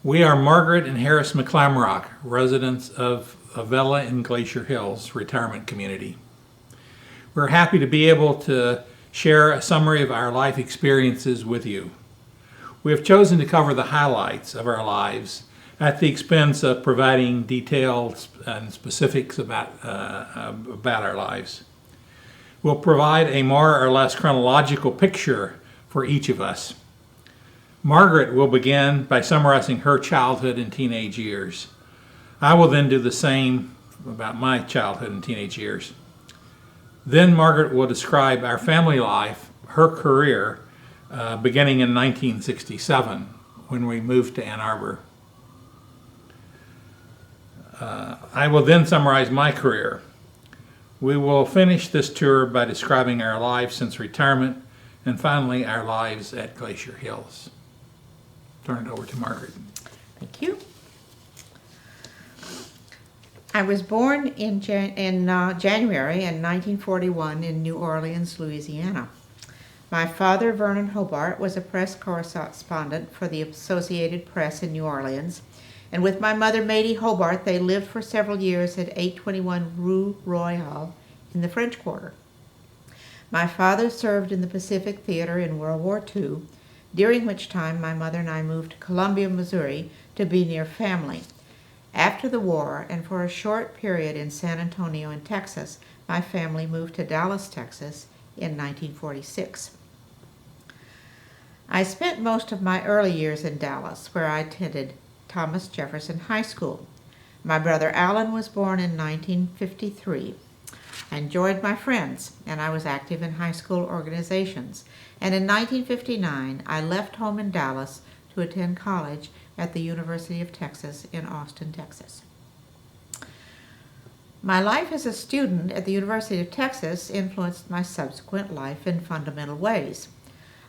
We are Margaret and Harris McClamroch, residents of Avella and Glacier Hills retirement community. We're happy to be able to share a summary of our life experiences with you. We have chosen to cover the highlights of our lives at the expense of providing details and specifics about our lives. We'll provide a more or less chronological picture for each of us. Margaret will begin by summarizing her childhood and teenage years. I will then do the same about my childhood and teenage years. Then Margaret will describe our family life, her career, beginning in 1967 when we moved to Ann Arbor. I will then summarize my career. We will finish this tour by describing our lives since retirement and finally our lives at Glacier Hills. Turn it over to Margaret. Thank you. I was born in January in 1941 in New Orleans, Louisiana. My father, Vernon Hobart, was a press correspondent for the Associated Press in New Orleans, and with my mother, Maidie Hobart, they lived for several years at 821 Rue Royale in the French Quarter. My father served in the Pacific Theater in World War II, during which time my mother and I moved to Columbia, Missouri, to be near family. After the war, and for a short period in San Antonio in Texas, my family moved to Dallas, Texas in 1946. I spent most of my early years in Dallas, where I attended Thomas Jefferson High School. My brother Alan was born in 1953. I enjoyed my friends, and I was active in high school organizations. And in 1959, I left home in Dallas to attend college at the University of Texas in Austin, Texas. My life as a student at the University of Texas influenced my subsequent life in fundamental ways.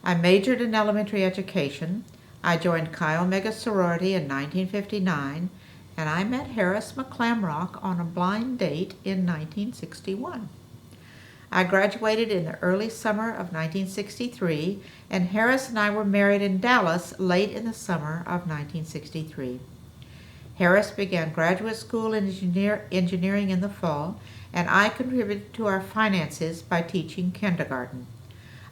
I majored in elementary education. I joined Chi Omega sorority in 1959, and I met Harris McClamroch on a blind date in 1961. I graduated in the early summer of 1963, and Harris and I were married in Dallas late in the summer of 1963. Harris began graduate school in engineering in the fall, and I contributed to our finances by teaching kindergarten.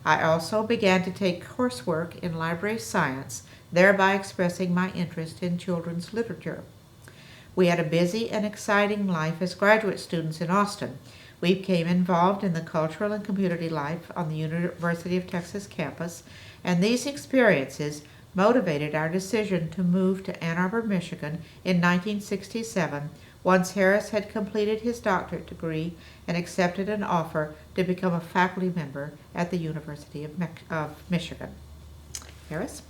I also began to take coursework in library science, thereby expressing my interest in children's literature. We had a busy and exciting life as graduate students in Austin. We became involved in the cultural and community life on the University of Texas campus, and these experiences motivated our decision to move to Ann Arbor, Michigan in 1967, once Harris had completed his doctorate degree and accepted an offer to become a faculty member at the University of Michigan. Harris?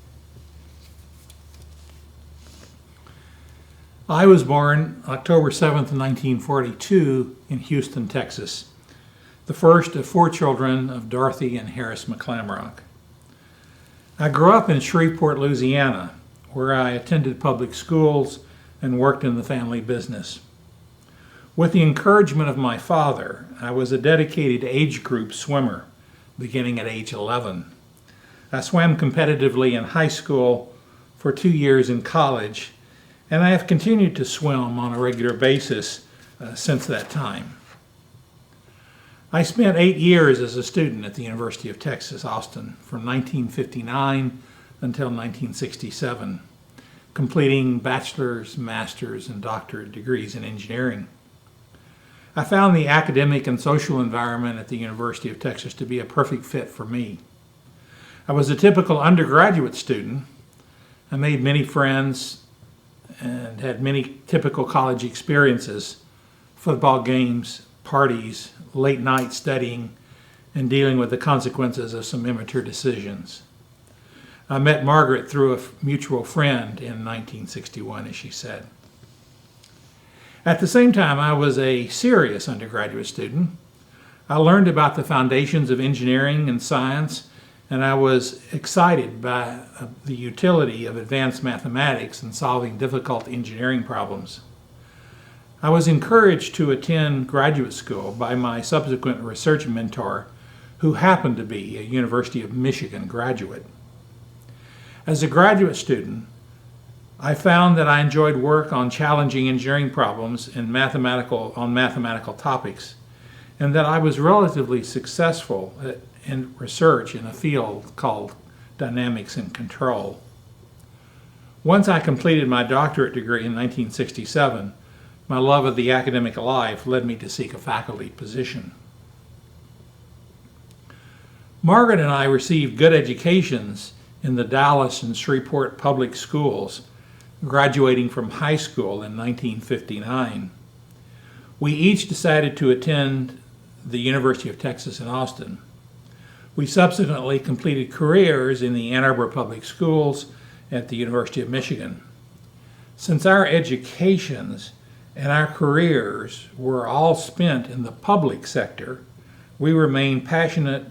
I was born October 7th, 1942 in Houston, Texas, the first of 4 children of Dorothy and Harris McClamroch. I grew up in Shreveport, Louisiana, where I attended public schools and worked in the family business. With the encouragement of my father, I was a dedicated age group swimmer, beginning at age 11. I swam competitively in high school for 2 years in college, and I have continued to swim on a regular basis since that time. I spent 8 years as a student at the University of Texas, Austin, from 1959 until 1967, completing bachelor's, master's, and doctorate degrees in engineering. I found the academic and social environment at the University of Texas to be a perfect fit for me. I was a typical undergraduate student. I made many friends and had many typical college experiences: football games, parties, late night studying, and dealing with the consequences of some immature decisions. I met Margaret through a mutual friend in 1961, as she said. At the same time, I was a serious undergraduate student. I learned about the foundations of engineering and science, and I was excited by the utility of advanced mathematics in solving difficult engineering problems. I was encouraged to attend graduate school by my subsequent research mentor, who happened to be a University of Michigan graduate. As a graduate student, I found that I enjoyed work on challenging engineering problems and mathematical topics, and that I was relatively successful in research in a field called dynamics and control. Once I completed my doctorate degree in 1967, my love of the academic life led me to seek a faculty position. Margaret and I received good educations in the Dallas and Shreveport public schools, graduating from high school in 1959. We each decided to attend the University of Texas in Austin. We subsequently completed careers in the Ann Arbor Public Schools at the University of Michigan. Since our educations and our careers were all spent in the public sector, we remain passionate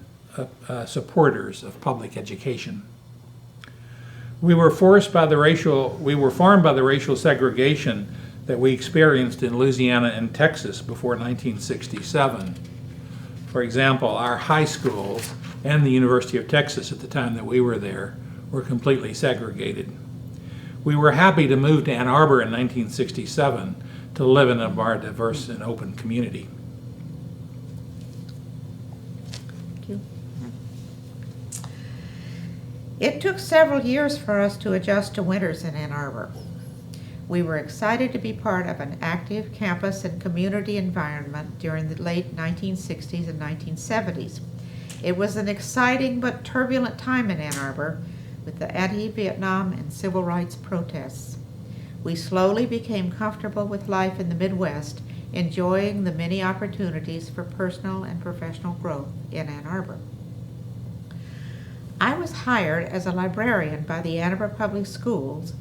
supporters of public education. We were formed by the racial segregation that we experienced in Louisiana and Texas before 1967. For example, our high schools and the University of Texas at the time that we were there were completely segregated. We were happy to move to Ann Arbor in 1967 to live in a more diverse and open community. Thank you. It took several years for us to adjust to winters in Ann Arbor. We were excited to be part of an active campus and community environment during the late 1960s and 1970s. It was an exciting but turbulent time in Ann Arbor with the anti-Vietnam and civil rights protests. We slowly became comfortable with life in the Midwest, enjoying the many opportunities for personal and professional growth in Ann Arbor. I was hired as a librarian by the Ann Arbor Public Schools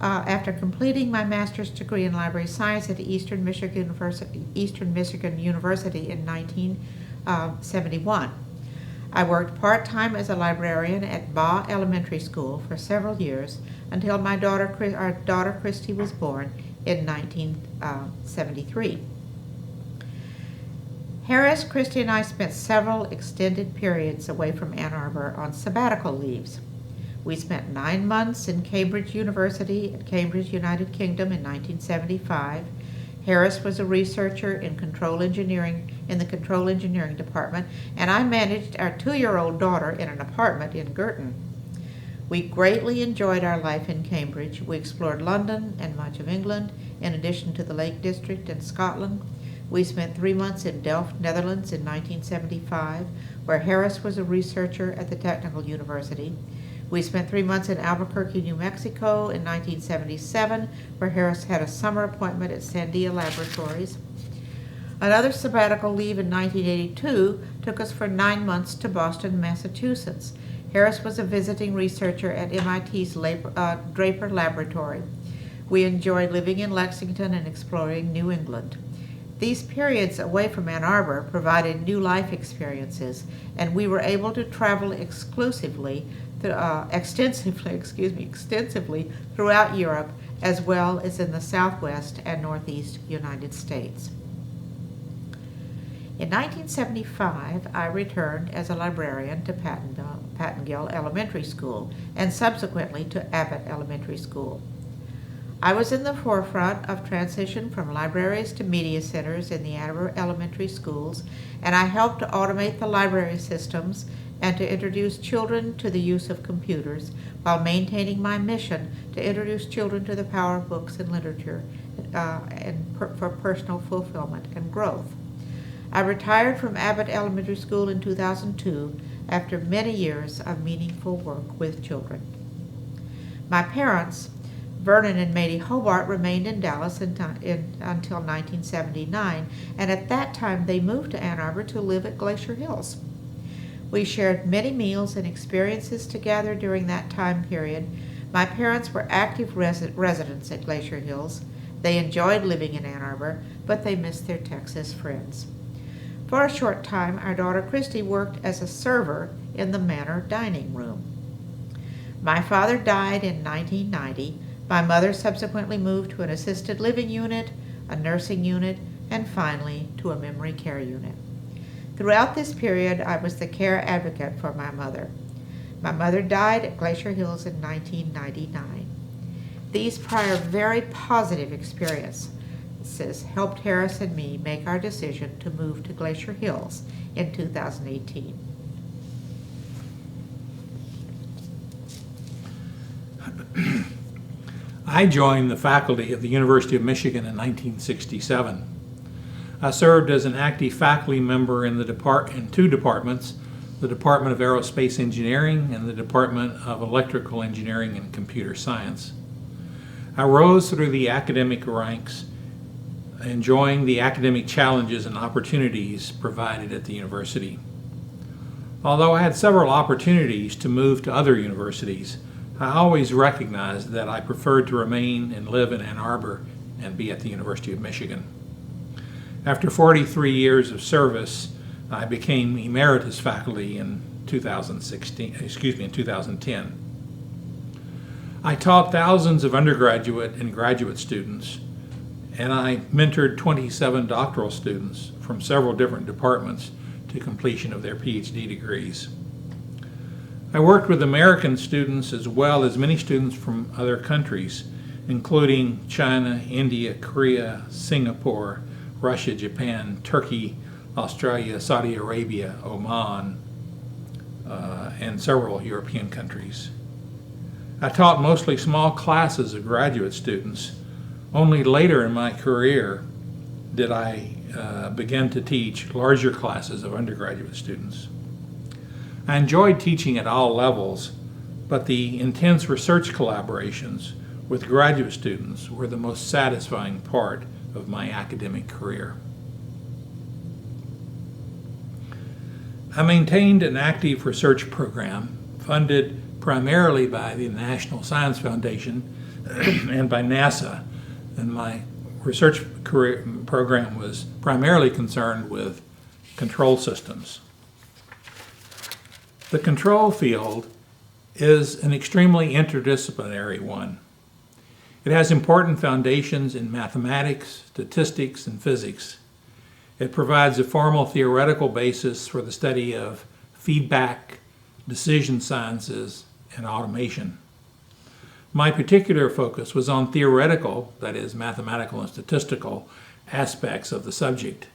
after completing my master's degree in library science at Eastern Michigan University in 1971. I worked part-time as a librarian at Baugh Elementary School for several years until our daughter Christy was born in 1973. Harris, Christy, and I spent several extended periods away from Ann Arbor on sabbatical leaves. We spent 9 months in Cambridge University at Cambridge, United Kingdom in 1975. Harris was a researcher in the control engineering department, and I managed our 2-year-old daughter in an apartment in Girton. We greatly enjoyed our life in Cambridge. We explored London and much of England, in addition to the Lake District and Scotland. We spent 3 months in Delft, Netherlands in 1975, where Harris was a researcher at the Technical University. We spent 3 months in Albuquerque, New Mexico in 1977, where Harris had a summer appointment at Sandia Laboratories. Another sabbatical leave in 1982 took us for 9 months to Boston, Massachusetts. Harris was a visiting researcher at MIT's Draper Laboratory. We enjoyed living in Lexington and exploring New England. These periods away from Ann Arbor provided new life experiences, and we were able to travel extensively throughout Europe, as well as in the Southwest and Northeast United States. In 1975, I returned as a librarian to Pattengill Elementary School and subsequently to Abbott Elementary School. I was in the forefront of transition from libraries to media centers in the Ann Arbor elementary schools, and I helped to automate the library systems and to introduce children to the use of computers while maintaining my mission to introduce children to the power of books and literature for personal fulfillment and growth. I retired from Abbott Elementary School in 2002 after many years of meaningful work with children. My parents, Vernon and Mady Hobart, remained in Dallas until 1979, and at that time they moved to Ann Arbor to live at Glacier Hills. We shared many meals and experiences together during that time period. My parents were active residents at Glacier Hills. They enjoyed living in Ann Arbor, but they missed their Texas friends. For a short time, our daughter Christy worked as a server in the Manor dining room. My father died in 1990. My mother subsequently moved to an assisted living unit, a nursing unit, and finally to a memory care unit. Throughout this period, I was the care advocate for my mother. My mother died at Glacier Hills in 1999. These prior very positive experiences helped Harris and me make our decision to move to Glacier Hills in 2018. I joined the faculty of the University of Michigan in 1967. I served as an active faculty member in two departments, the Department of Aerospace Engineering and the Department of Electrical Engineering and Computer Science. I rose through the academic ranks, enjoying the academic challenges and opportunities provided at the university. Although I had several opportunities to move to other universities, I always recognized that I preferred to remain and live in Ann Arbor and be at the University of Michigan. After 43 years of service, I became emeritus faculty in 2010. I taught thousands of undergraduate and graduate students, and I mentored 27 doctoral students from several different departments to completion of their PhD degrees. I worked with American students as well as many students from other countries, including China, India, Korea, Singapore, Russia, Japan, Turkey, Australia, Saudi Arabia, Oman, and several European countries. I taught mostly small classes of graduate students. Only later in my career did I begin to teach larger classes of undergraduate students. I enjoyed teaching at all levels, but the intense research collaborations with graduate students were the most satisfying part of my academic career. I maintained an active research program funded primarily by the National Science Foundation and by NASA, and my research career program was primarily concerned with control systems. The control field is an extremely interdisciplinary one. It has important foundations in mathematics, statistics, and physics. It provides a formal theoretical basis for the study of feedback, decision sciences, and automation. My particular focus was on theoretical, that is, mathematical and statistical, aspects of the subject,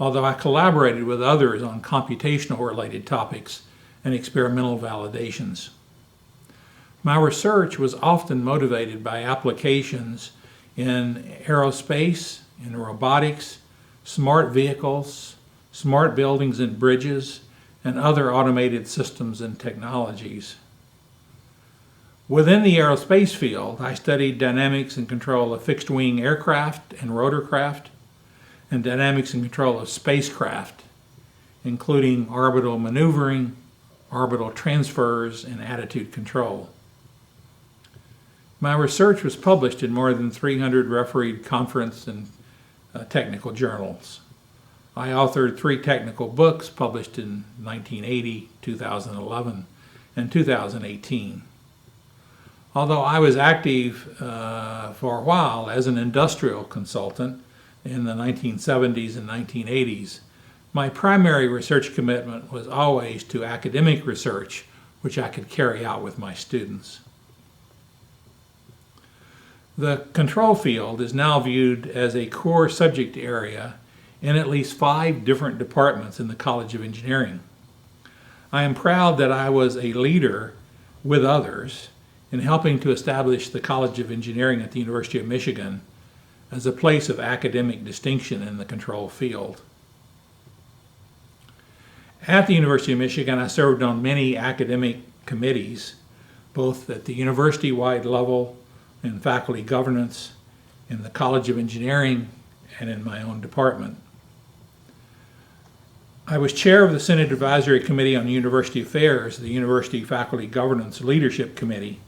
although I collaborated with others on computational-related topics and experimental validations. My research was often motivated by applications in aerospace, in robotics, smart vehicles, smart buildings and bridges, and other automated systems and technologies. Within the aerospace field, I studied dynamics and control of fixed-wing aircraft and rotorcraft, and dynamics and control of spacecraft, including orbital maneuvering, orbital transfers, and attitude control. My research was published in more than 300 refereed conference and technical journals. I authored 3 technical books published in 1980, 2011, and 2018. Although I was active for a while as an industrial consultant in the 1970s and 1980s, my primary research commitment was always to academic research, which I could carry out with my students. The control field is now viewed as a core subject area in at least 5 different departments in the College of Engineering. I am proud that I was a leader with others in helping to establish the College of Engineering at the University of Michigan as a place of academic distinction in the control field. At the University of Michigan, I served on many academic committees, both at the university-wide level, in faculty governance, in the College of Engineering, and in my own department. I was chair of the Senate Advisory Committee on University Affairs, the University Faculty Governance Leadership Committee,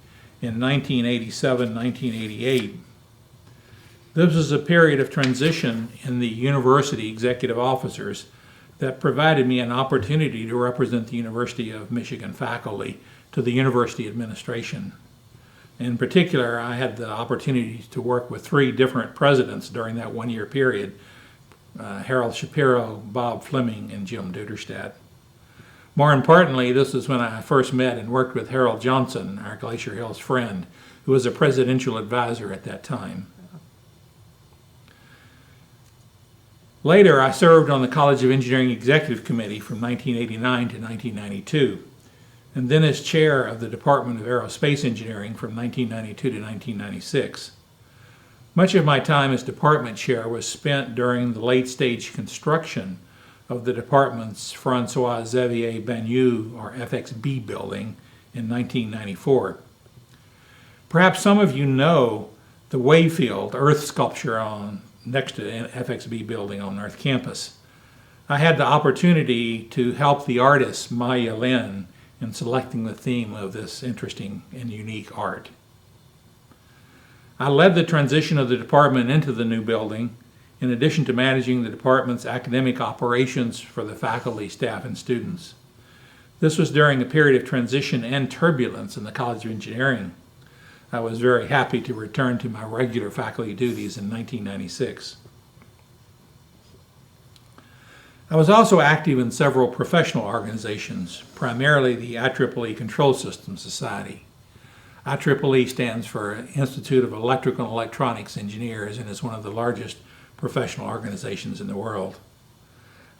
in 1987-1988. This was a period of transition in the university executive officers that provided me an opportunity to represent the University of Michigan faculty to the university administration. In particular, I had the opportunity to work with 3 different presidents during that one-year period, Harold Shapiro, Bob Fleming, and Jim Duderstadt. More importantly, this is when I first met and worked with Harold Johnson, our Glacier Hills friend, who was a presidential advisor at that time. Later, I served on the College of Engineering Executive Committee from 1989 to 1992, and then as chair of the Department of Aerospace Engineering from 1992 to 1996. Much of my time as department chair was spent during the late-stage construction of the department's François-Xavier Bagnoud, or FXB, building in 1994. Perhaps some of you know the Wayfield earth sculpture next to the FXB building on North Campus. I had the opportunity to help the artist Maya Lin in selecting the theme of this interesting and unique art. I led the transition of the department into the new building, in addition to managing the department's academic operations for the faculty, staff, and students. This was during a period of transition and turbulence in the College of Engineering. I was very happy to return to my regular faculty duties in 1996. I was also active in several professional organizations, primarily the IEEE Control Systems Society. IEEE stands for Institute of Electrical and Electronics Engineers and is one of the largest professional organizations in the world.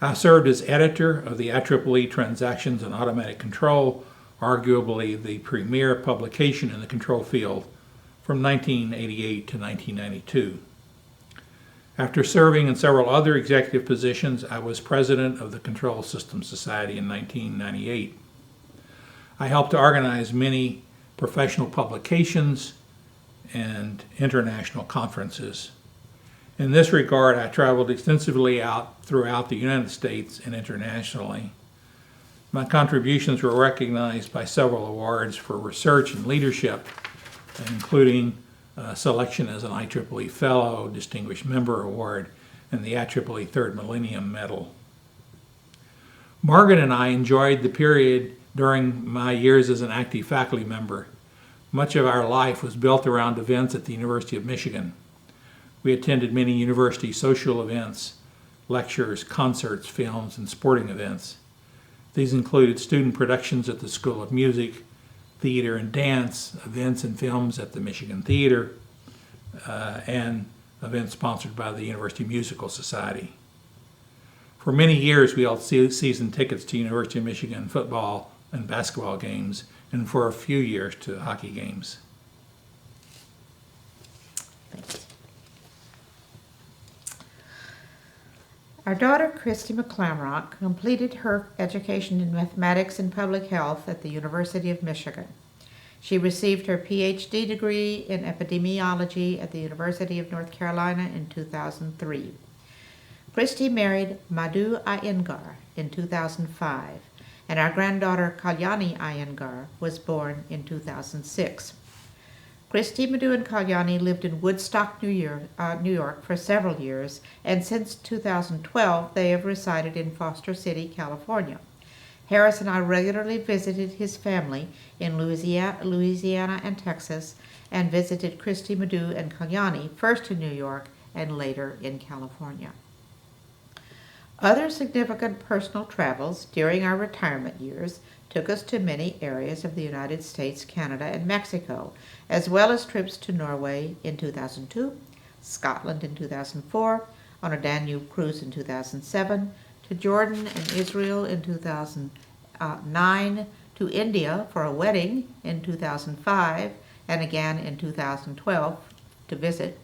I served as editor of the IEEE Transactions and Automatic Control, arguably the premier publication in the control field, from 1988 to 1992. After serving in several other executive positions, I was president of the Control Systems Society in 1998. I helped to organize many professional publications and international conferences. In this regard, I traveled extensively out throughout the United States and internationally. My contributions were recognized by several awards for research and leadership, including selection as an IEEE Fellow, Distinguished Member Award, and the IEEE Third Millennium Medal. Margaret and I enjoyed the period during my years as an active faculty member. Much of our life was built around events at the University of Michigan. We attended many university social events, lectures, concerts, films, and sporting events. These included student productions at the School of Music, theater and dance, events and films at the Michigan Theater, and events sponsored by the University Musical Society. For many years, we held season tickets to University of Michigan football and basketball games, and for a few years to hockey games. Thanks. Our daughter, Christy McClamroch, completed her education in mathematics and public health at the University of Michigan. She received her PhD degree in epidemiology at the University of North Carolina in 2003. Christy married Madhu Iyengar in 2005, and our granddaughter, Kalyani Iyengar, was born in 2006. Christy, Madhu, and Kalyani lived in Woodstock, New York for several years, and since 2012 they have resided in Foster City, California. Harris and I regularly visited his family in Louisiana and Texas, and visited Christy, Madhu, and Kalyani first in New York and later in California. Other significant personal travels during our retirement years took us to many areas of the United States, Canada, and Mexico, as well as trips to Norway in 2002, Scotland in 2004, on a Danube cruise in 2007, to Jordan and Israel in 2009, to India for a wedding in 2005, and again in 2012 to visit,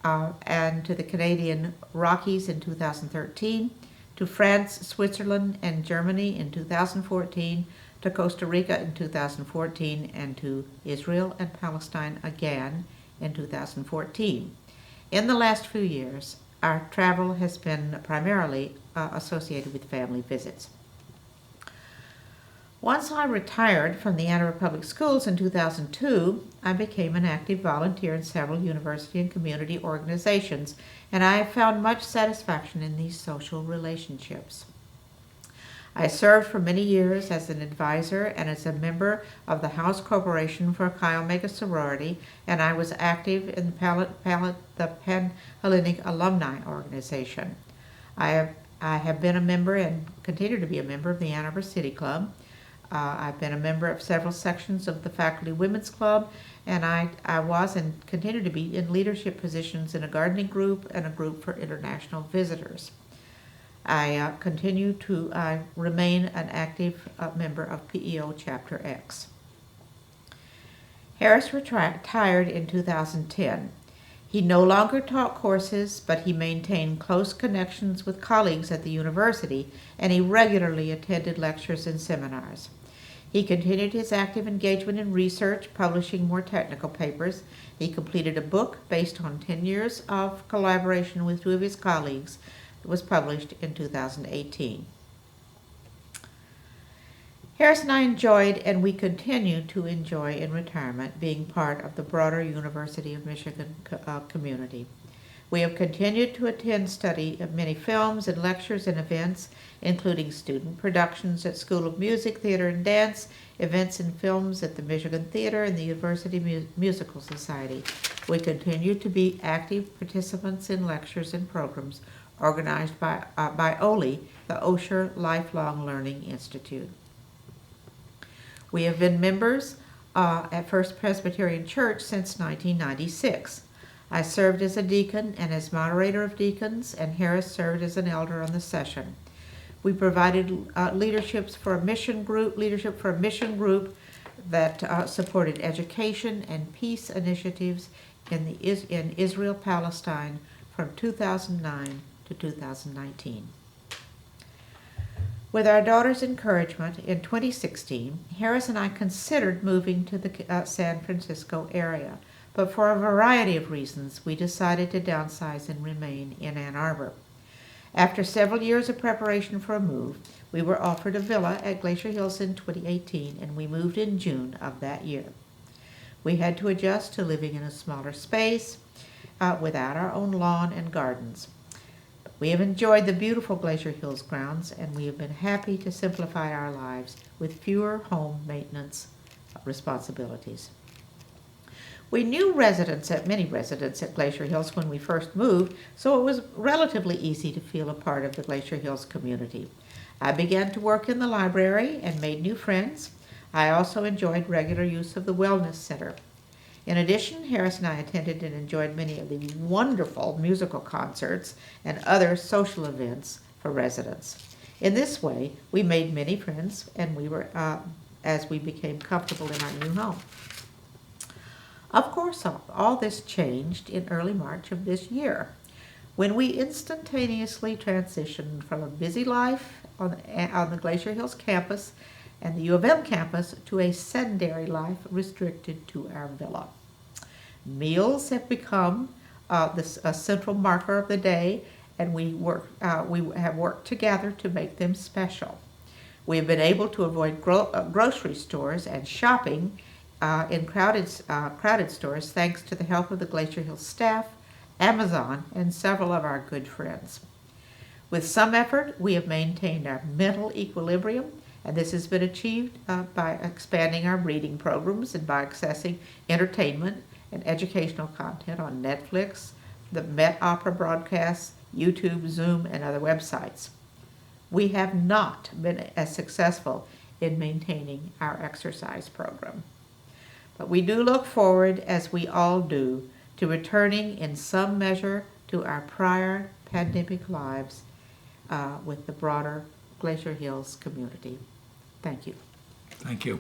and to the Canadian Rockies in 2013, to France, Switzerland, and Germany in 2014, to Costa Rica in 2014, and to Israel and Palestine again in 2014. In the last few years, our travel has been primarily associated with family visits. Once I retired from the Ann Arbor Public Schools in 2002, I became an active volunteer in several university and community organizations, and I have found much satisfaction in these social relationships. I served for many years as an advisor and as a member of the House Corporation for Chi Omega Sorority, and I was active in the Pan-Hellenic Alumni Organization. I have been a member and continue to be a member of the Ann Arbor City Club, I've been a member of several sections of the Faculty Women's Club, and I was and continue to be in leadership positions in a gardening group and a group for international visitors. I continue to remain an active member of PEO Chapter X. Harris retired in 2010. He no longer taught courses, but he maintained close connections with colleagues at the university, and he regularly attended lectures and seminars. He continued his active engagement in research, publishing more technical papers. He completed a book based on 10 years of collaboration with 2 of his colleagues that was published in 2018. Harris and I enjoyed, and we continue to enjoy in retirement, being part of the broader University of Michigan community. We have continued to attend study of many films and lectures and events, including student productions at School of Music, Theater, and Dance, events and films at the Michigan Theater and the University Musical Society. We continue to be active participants in lectures and programs organized by OLI, the Osher Lifelong Learning Institute. We have been members at First Presbyterian Church since 1996. I served as a deacon and as moderator of deacons, and Harris served as an elder on the session. We provided leadership for a mission group that supported education and peace initiatives in Israel-Palestine from 2009 to 2019. With our daughter's encouragement, in 2016, Harris and I considered moving to the San Francisco area, but for a variety of reasons, we decided to downsize and remain in Ann Arbor. After several years of preparation for a move, we were offered a villa at Glacier Hills in 2018, and we moved in June of that year. We had to adjust to living in a smaller space without our own lawn and gardens. We have enjoyed the beautiful Glacier Hills grounds, and we have been happy to simplify our lives with fewer home maintenance responsibilities. We knew many residents at Glacier Hills when we first moved, so it was relatively easy to feel a part of the Glacier Hills community. I began to work in the library and made new friends. I also enjoyed regular use of the Wellness Center. In addition, Harris and I attended and enjoyed many of the wonderful musical concerts and other social events for residents. In this way, we made many friends, and as we became comfortable in our new home. Of course, all this changed in early March of this year, when we instantaneously transitioned from a busy life on the Glacier Hills campus and the U of M campus to a sedentary life restricted to our villa. Meals have become a central marker of the day, and we have worked together to make them special. We have been able to avoid grocery stores and shopping in crowded stores thanks to the help of the Glacier Hills staff, Amazon, and several of our good friends. With some effort, we have maintained our mental equilibrium, and this has been achieved by expanding our reading programs and by accessing entertainment and educational content on Netflix, the Met Opera broadcasts, YouTube, Zoom, and other websites. We have not been as successful in maintaining our exercise program. But we do look forward, as we all do, to returning in some measure to our prior pandemic lives with the broader Glacier Hills community. Thank you. Thank you.